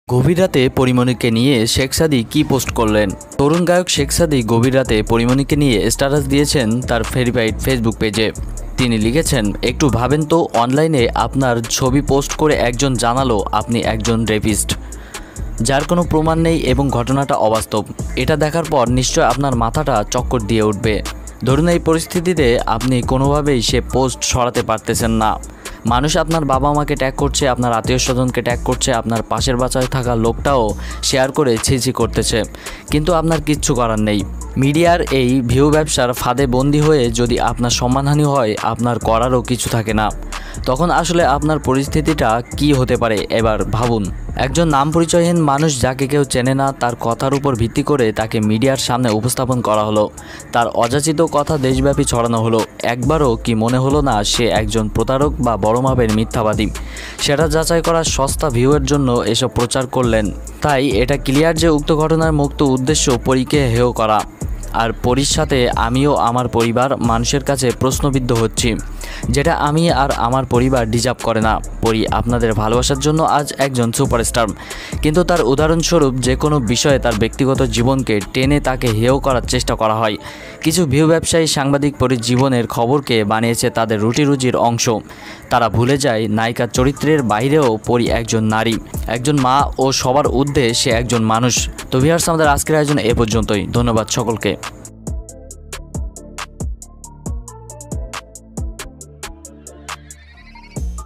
গভীর রাতে পরিমণিকে নিয়ে শেখ সাদী কী পোস্ট করলেন। তরুণ গায়ক শেখ সাদী গভীর রাতে পরিমণিকে নিয়ে স্ট্যাটাস দিয়েছেন তার ভেরিফাইড ফেসবুক পেজে। তিনি লিখেছেন, একটু ভাবেন তো, অনলাইনে আপনার ছবি পোস্ট করে একজন জানালো আপনি একজন রেপিস্ট, যার কোনো প্রমাণ নেই এবং ঘটনাটা অবাস্তব। এটা দেখার পর নিশ্চয় আপনার মাথাটা চক্কর দিয়ে উঠবে। ধরুন এই পরিস্থিতিতে আপনি কোনোভাবেই সে পোস্ট সরাতে পারতেছেন না। মানুষ আপনার বাবা মাকে ট্যাগ করছে, আপনার আত্মীয় স্বজনকে ট্যাগ করছে, আপনার পাশের বাসায় থাকা লোকটাও শেয়ার করে ছিছি করতেছে, কিন্তু আপনার কিচ্ছু করার নেই। মিডিয়ার এই ভিউ ব্যবসার ফাঁদে বন্দী হয়ে যদি আপনার সম্মানহানি হয়, আপনার করারও কিছু থাকে না। তখন আসলে আপনার পরিস্থিতিটা কি হতে পারে এবার ভাবুন। একজন নাম পরিচয়হীন মানুষ, যাকে কেউ চেনে না, তার কথার উপর ভিত্তি করে তাকে মিডিয়ার সামনে উপস্থাপন করা হলো। তার অযাচিত কথা দেশব্যাপী ছড়ানো হলো। একবারও কি মনে হলো না সে একজন প্রতারক বা বড় মাপের মিথ্যাবাদী? সেটা যাচাই করার সস্তা ভিউয়ের জন্য এসব প্রচার করলেন। তাই এটা ক্লিয়ার যে উক্ত ঘটনার মুক্ত উদ্দেশ্য পরীকে হেয় করা। আর পরীর সাথে আমিও আমার পরিবার মানুষের কাছে প্রশ্নবিদ্ধ হচ্ছি, যেটা আমি আর আমার পরিবার ডিজার্ভ করে না। পরী আপনাদের ভালোবাসার জন্য আজ একজন সুপারস্টার, কিন্তু তার উদাহরণস্বরূপ যে কোনো বিষয়ে তার ব্যক্তিগত জীবনকে টেনে তাকে হেয় করার চেষ্টা করা হয়। কিছু ভিউ ব্যবসায়ী সাংবাদিক পরীর জীবনের খবরকে বানিয়েছে তাদের রুটিরুজির অংশ। তারা ভুলে যায় নায়িকার চরিত্রের বাইরেও পরী একজন নারী, একজন মা ও সবার ঊর্ধ্বে সে একজন মানুষ। তো ভিউয়ার্স, আমাদের আজকের আয়োজন এ পর্যন্তই। ধন্যবাদ সকলকে।